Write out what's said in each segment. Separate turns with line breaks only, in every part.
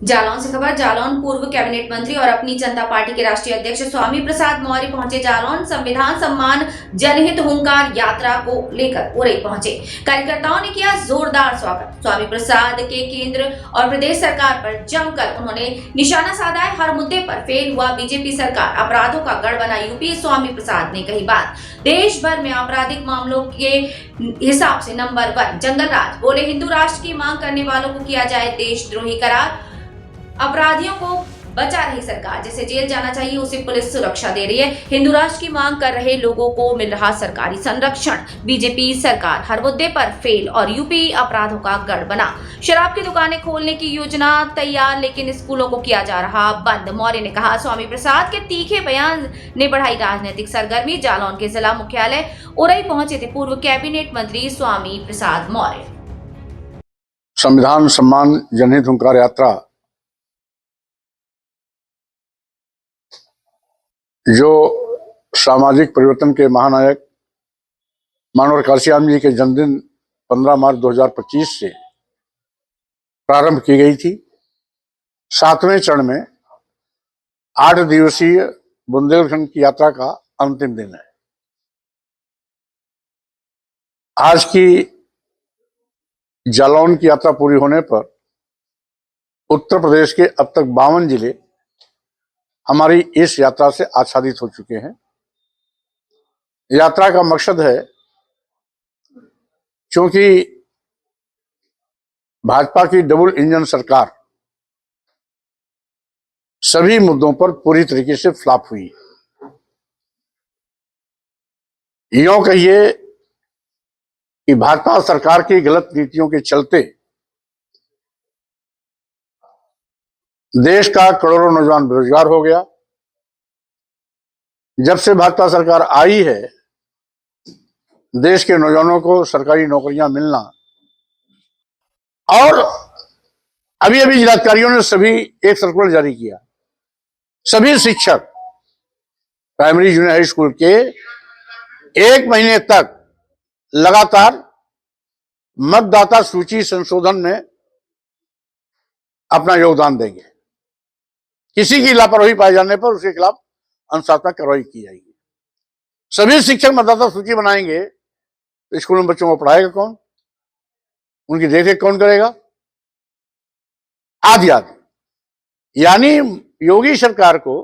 जालौन से खबर। जालौन पूर्व कैबिनेट मंत्री और अपनी जनता पार्टी के राष्ट्रीय अध्यक्ष स्वामी प्रसाद मौर्य पहुंचे जालौन। संविधान सम्मान जनहित हुंकार यात्रा को लेकर उरई पहुंचे। कार्यकर्ताओं ने किया जोरदार स्वागत। स्वामी प्रसाद के केंद्र और प्रदेश सरकार पर जमकर उन्होंने निशाना साधा है। हर मुद्दे पर फेल हुआ बीजेपी सरकार, अपराधों का गढ़ बना यूपी। स्वामी प्रसाद ने कही बात। देश भर में आपराधिक मामलों के हिसाब से नंबर 1 जंगल राज। बोले हिंदू राष्ट्र की मांग करने वालों को किया जाए देशद्रोही करार। अपराधियों को बचा रही सरकार, जिसे जेल जाना चाहिए उसे पुलिस सुरक्षा दे रही है। हिंदू राष्ट्र की मांग कर रहे लोगों को मिल रहा सरकारी संरक्षण। बीजेपी सरकार हर मुद्दे पर फेल और यूपी अपराधों का गढ़ बना। शराब की दुकानें खोलने की योजना तैयार, लेकिन स्कूलों को किया जा रहा बंद। मौर्य ने कहा स्वामी प्रसाद के तीखे बयान ने बढ़ाई राजनीतिक सरगर्मी। जालौन के जिला मुख्यालय उरई पहुंचे थे पूर्व कैबिनेट मंत्री स्वामी प्रसाद मौर्य।
संविधान सम्मान जनहित हुंकार यात्रा जो सामाजिक परिवर्तन के महानायक मानवर काशीराम जी के जन्मदिन 15 मार्च 2025 से प्रारंभ की गई थी। 7वें चरण में 8 दिवसीय बुंदेलखंड की यात्रा का अंतिम दिन है। आज की जालौन की यात्रा पूरी होने पर उत्तर प्रदेश के अब तक 52 जिले हमारी इस यात्रा से आच्छादित हो चुके हैं। यात्रा का मकसद है, क्योंकि भाजपा की डबल इंजन सरकार सभी मुद्दों पर पूरी तरीके से फ्लॉप हुई। यूं कहिए कि भाजपा सरकार की गलत नीतियों के चलते देश का करोड़ों नौजवान बेरोजगार हो गया। जब से भाजपा सरकार आई है, देश के नौजवानों को सरकारी नौकरियां मिलना, और अभी अभी जिलाधिकारियों ने सभी एक सर्कुलर जारी किया। सभी शिक्षक प्राइमरी जूनियर हाई स्कूल के 1 महीने तक लगातार मतदाता सूची संशोधन में अपना योगदान देंगे। किसी की लापरवाही पाए जाने पर उसके खिलाफ अनुशासनात्मक कार्रवाई की जाएगी। सभी शिक्षक मतदाता सूची बनाएंगे तो स्कूल में बच्चों को पढ़ाएगा कौन, उनकी देखरेख कौन करेगा, आदि आदि। यानी योगी सरकार को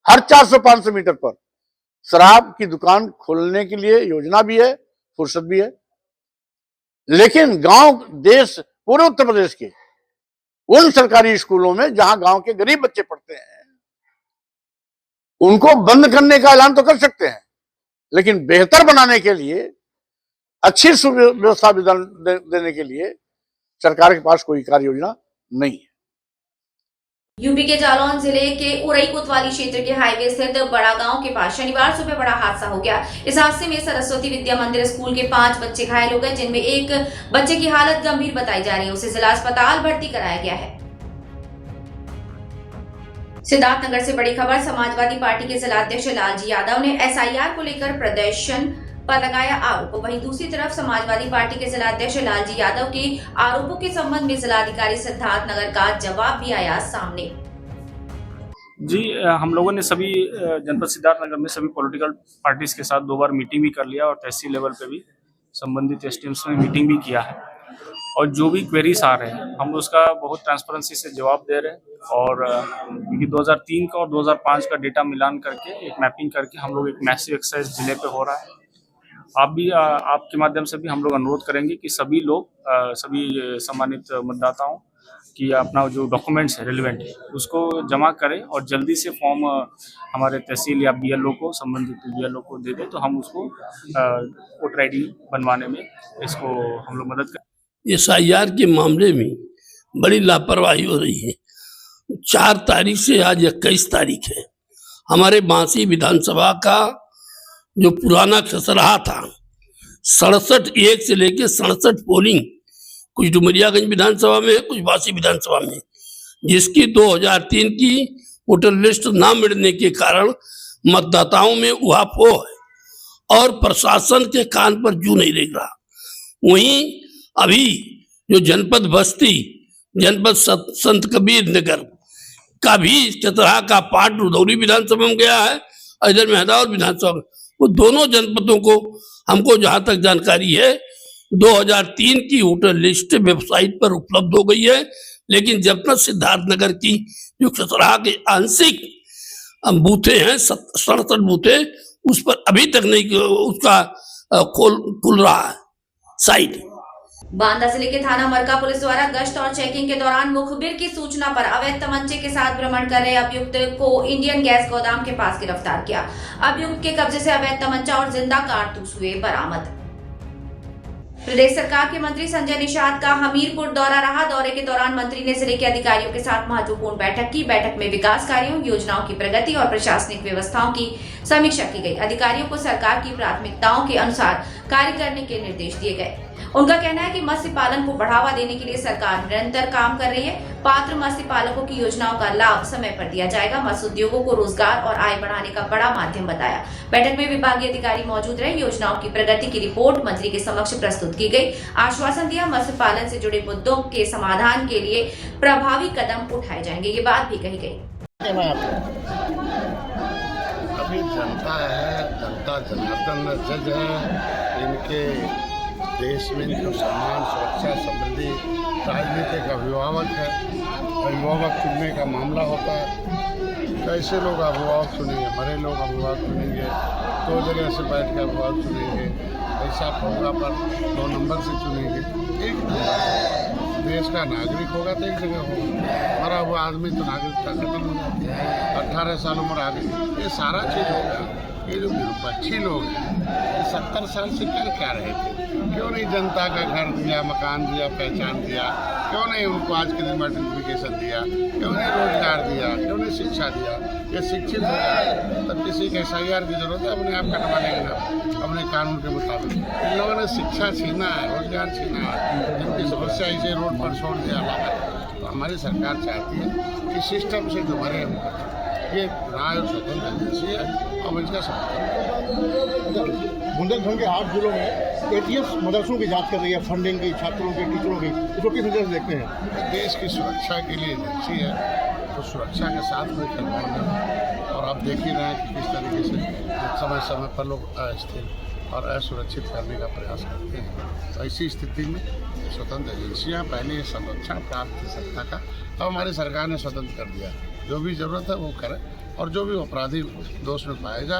हर 400-500 मीटर पर शराब की दुकान खोलने के लिए योजना भी है, फुर्सत भी है, लेकिन गांव देश पूरे उत्तर प्रदेश के उन सरकारी स्कूलों में जहां गांव के गरीब बच्चे पढ़ते हैं उनको बंद करने का ऐलान तो कर सकते हैं, लेकिन बेहतर बनाने के लिए, अच्छी व्यवस्था देने के लिए सरकार के पास कोई कार्य योजना नहीं है।
यूपी के जालौन जिले के उरई कोतवाली क्षेत्र के हाईवे स्थित बड़ा गांव के पास शनिवार सुबह बड़ा हादसा हो गया। इस हादसे में सरस्वती विद्या मंदिर स्कूल के 5 बच्चे घायल हो गए, जिनमें एक बच्चे की हालत गंभीर बताई जा रही है। उसे जिला अस्पताल भर्ती कराया गया है। सिद्धार्थनगर से बड़ी खबर। समाजवादी पार्टी के जिलाध्यक्ष लालजी यादव ने SIR को लेकर प्रदर्शन पर लगाया आरोप। वहीं दूसरी तरफ समाजवादी पार्टी के जिलाध्यक्ष लालजी यादव के आरोपों के संबंध में जिलाधिकारी सिद्धार्थनगर का जवाब भी आया सामने।
जी, हम लोगों ने सभी जनपद सिद्धार्थनगर में सभी पॉलिटिकल पार्टीज के साथ 2 बार मीटिंग भी कर लिया और तहसील लेवल पे भी संबंधित SDMs में मीटिंग भी किया है, और जो भी क्वेरीज आ रहे हैं हम उसका बहुत ट्रांसपेरेंसी से जवाब दे रहे हैं। और क्योंकि 2003 का और 2005 का डेटा मिलान करके एक मैपिंग करके हम लोग एक मैसिव एक्सरसाइज जिले पे हो रहा है। आपके माध्यम से भी हम लोग अनुरोध करेंगे कि सभी लोग, सभी सम्मानित मतदाताओं कि अपना जो डॉक्यूमेंट्स है रिलेवेंट है उसको जमा करें और जल्दी से फॉर्म हमारे तहसील या BLO को, संबंधित BLO को दे दें, तो हम उसको वोटर ID बनवाने में इसको हम लोग मदद करें।
SIR के मामले में बड़ी लापरवाही हो रही है। 4 तारीख से आज 21 तारीख है। हमारे बांसी विधानसभा का जो पुराना खसरहा था, 67 से लेके 67 पोलिंग, कुछ डुमरियागंज विधानसभा में है, कुछ बांसी विधानसभा में, जिसकी 2003 की वोटर लिस्ट ना मिलने के कारण मतदाताओं में उहापोह है और प्रशासन के कान पर जू नहीं रेंग रहा। वहीं अभी जो जनपद बस्ती, जनपद संत कबीर नगर का भी चतरा का पार्ट रुदौली विधानसभा में गया है, इधर मेहदावद विधानसभा में। वो दोनों जनपदों को हमको जहाँ तक जानकारी है 2003 की वोटर लिस्ट वेबसाइट पर उपलब्ध हो गई है, लेकिन जनपद सिद्धार्थनगर की जो चतरा के आंशिक बूथे हैं 67 बूथे, उस पर अभी तक नहीं उसका खुल रहा है साइट।
बांदा जिले के थाना मरका पुलिस द्वारा गश्त और चेकिंग के दौरान मुखबिर की सूचना पर अवैध तमंचे के साथ भ्रमण कर रहे अभियुक्त को इंडियन गैस गोदाम के पास गिरफ्तार किया। अभियुक्त के कब्जे से अवैध तमंचा और जिंदा कारतूस हुए बरामद। प्रदेश सरकार के मंत्री संजय निषाद का हमीरपुर दौरा रहा। दौरे के दौरान मंत्री ने जिले के अधिकारियों के साथ महत्वपूर्ण बैठक की। बैठक में विकास कार्यों, योजनाओं की प्रगति और प्रशासनिक व्यवस्थाओं की समीक्षा की गई। अधिकारियों को सरकार की प्राथमिकताओं के अनुसार कार्य करने के निर्देश दिए गए। उनका कहना है कि मत्स्य पालन को बढ़ावा देने के लिए सरकार निरंतर काम कर रही है। पात्र मत्स्य पालकों की योजनाओं का लाभ समय पर दिया जाएगा। मत्स्य उद्योगों को रोजगार और आय बढ़ाने का बड़ा माध्यम बताया। बैठक में विभागीय अधिकारी मौजूद रहे। योजनाओं की प्रगति की रिपोर्ट मंत्री के समक्ष प्रस्तुत की गई। आश्वासन दिया मत्स्य पालन से जुड़े मुद्दों के समाधान के लिए प्रभावी कदम उठाए जाएंगे। ये बात भी कही गई।
अभी जनता है, जनता जनार्दन जज है। इनके देश में जो सम्मान, सुरक्षा, समृद्धि, राजनीतिक अभिभावक है। अभिभावक चुनने का मामला होता है। कैसे लोग अभिभावक चुनेंगे? बड़े लोग अभिभावक चुनेंगे, 2 जगह से बैठ कर अभिभावक चुनेंगे। ऐसा होगा पर 2 नंबर से चुनेंगे। एक देश का नागरिक होगा तो एक जगह होगा। मरा हुआ आदमी तो नागरिकता खत्म हो जाती है। 18 साल उम्र आ गई, ये सारा चीज़ होगा। ये जो विपक्षी लोग हैं, ये 70 साल से क्या रहे थे? क्यों नहीं जनता का घर दिया, मकान दिया, पहचान दिया? क्यों नहीं उनको आज के दिन में आइडेंटिफिकेशन दिया? क्यों नहीं रोजगार दिया? क्यों नहीं शिक्षा दिया? ये शिक्षित हो जाए तब किसी के SIR की जरूरत है, अपने आप कटवा लेंगे ना अपने कानून के मुताबिक। इन लोगों ने शिक्षा छीना है, रोजगार छीना है, जिनकी समस्या इसे रोड पर छोड़ दिया है। तो हमारी सरकार चाहती है कि सिस्टम से जो भरे ये न्याय और स्वतंत्र एजेंसी है और इसका समर्थन।
बुंदेलखंड के 8 जिलों में ATF मदरसों की जांच कर रही है, फंडिंग की, छात्रों की, टीचरों की। इसको किस नजर से देखते हैं?
देश की सुरक्षा के लिए एजेंसी है, तो सुरक्षा के साथ में खिलवाड़। और आप देख ही रहे हैं कि किस तरीके से समय समय पर लोग अस्थिर और असुरक्षित करने का प्रयास करते हैं। तो ऐसी स्थिति में स्वतंत्र एजेंसियाँ पहले संरक्षण प्राप्त सत्ता का, अब हमारी सरकार ने स्वतंत्र कर दिया। जो भी जरूरत है वो करें और जो भी अपराधी दोष में पाएगा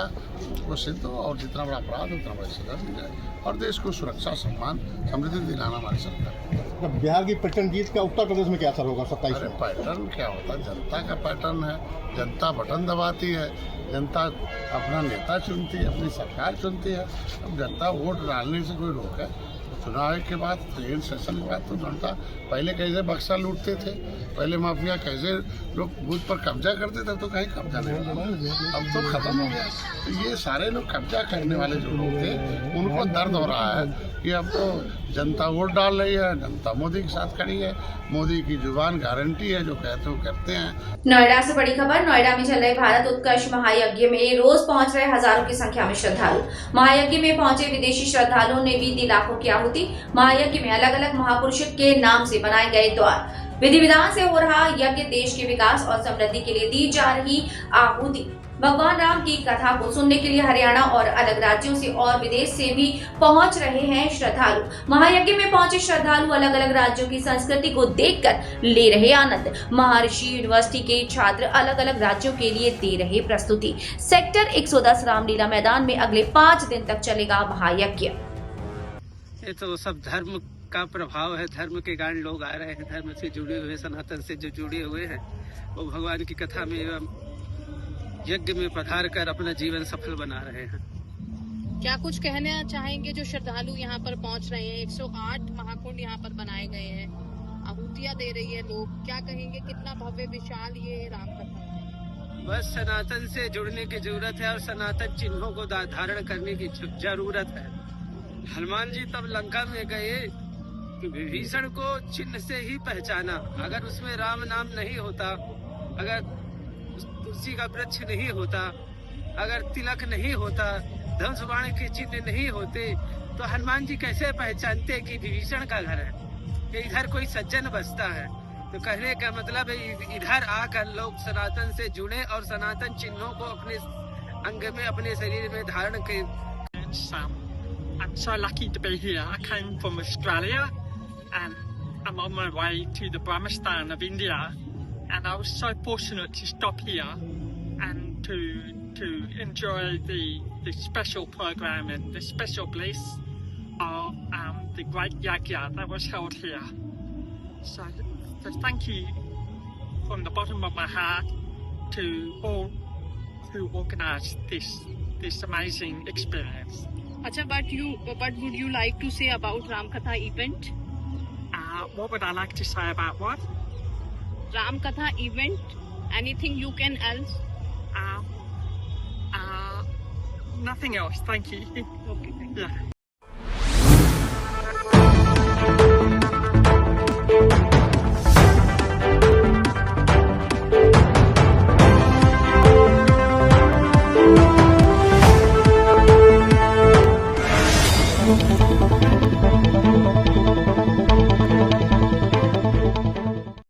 वो सिद्ध हो और जितना बड़ा अपराध हो उतना बड़ा सजा दी जाए और देश को सुरक्षा, सम्मान, समृद्धि दिलाना हमारी सरकार।
बिहार की पैटर्न जीत का उत्तर प्रदेश में क्या असर होगा 27 में?
पैटर्न क्या होता है? जनता का पैटर्न है। जनता बटन दबाती है, जनता अपना नेता चुनती है, अपनी सरकार चुनती है। अब जनता वोट डालने से कोई रोक है? चुनाव के बाद, ट्रेन सेशन के बाद तो जनता पहले कैसे बक्सा लूटते थे, पहले माफिया कैसे लोग बूथ पर कब्जा करते थे, तो कहीं कब्जा नहीं होता। अब तो खत्म हो गया। तो ये सारे लोग कब्जा करने वाले जो लोग थे उनको दर्द हो रहा है कि अब तो जनता वोट डाल रही है, जनता मोदी के साथ खड़ी है। मोदी की जुबान गारंटी है, जो कहते हो करते हैं।
नोएडा से बड़ी खबर। नोएडा में चल रहे भारत उत्कर्ष महायज्ञ में रोज पहुंच रहे हजारों की संख्या में श्रद्धालु। महायज्ञ में पहुंचे विदेशी श्रद्धालुओं ने भी दी लाखों की आहुति। महायज्ञ में अलग अलग महापुरुषों के नाम से बनाए गए द्वार, विधि विधान से हो रहा यज्ञ, देश के विकास और समृद्धि के लिए दी जा रही आहुति। भगवान राम की कथा को सुनने के लिए हरियाणा और अलग राज्यों से और विदेश से भी पहुंच रहे हैं श्रद्धालु। महायज्ञ में पहुंचे श्रद्धालु अलग अलग राज्यों की संस्कृति को देखकर ले रहे आनंद। महर्षि यूनिवर्सिटी के छात्र अलग अलग राज्यों के लिए दे रहे प्रस्तुति। सेक्टर 110 रामलीला मैदान में अगले 5 दिन तक चलेगा महायज्ञ।
ये तो सब धर्म का प्रभाव है। धर्म के कारण लोग आ रहे हैं, धर्म से जुड़े हुए, सनातन से जो जुड़े हुए हैं वो भगवान की कथा में एवं यज्ञ में पधार कर अपना जीवन सफल बना रहे हैं।
क्या कुछ कहना चाहेंगे जो श्रद्धालु यहाँ पर पहुँच रहे हैं? 108 महाकुंड यहाँ पर बनाए गए हैं, आहुतियाँ दे रही है लोग, क्या कहेंगे? कितना भव्य विशाल ये राम कथा।
बस सनातन से जुड़ने की जरूरत है और सनातन चिन्हों को धारण करने की जरूरत है। हनुमान जी तब लंका में गए तो विभीषण को चिन्ह से ही पहचाना। अगर उसमें राम नाम नहीं होता, अगर तुलसी का वृक्ष नहीं होता, अगर तिलक नहीं होता, धनुष बाण के चिन्ह नहीं होते, तो हनुमान जी कैसे पहचानते कि विभीषण का घर है, कि इधर कोई सज्जन बसता है। तो कहने का मतलब है इधर आकर लोग सनातन से जुड़े और सनातन चिन्हों को अपने अंग में, अपने शरीर में धारण कर।
I'm so lucky to be here. I came from Australia and I'm on my way to the Brahmistan of India, and I was so fortunate to stop here and to enjoy the special program and the special bliss of the great yajna that was held here. So thank you from the bottom of my heart to all who organised this amazing experience.
Acha, what would you like to say about Ramkatha event?
What would I like to say about what?
Ramkatha event? Anything you can else?
Nothing else, thank you.
Okay, thank you.
Yeah.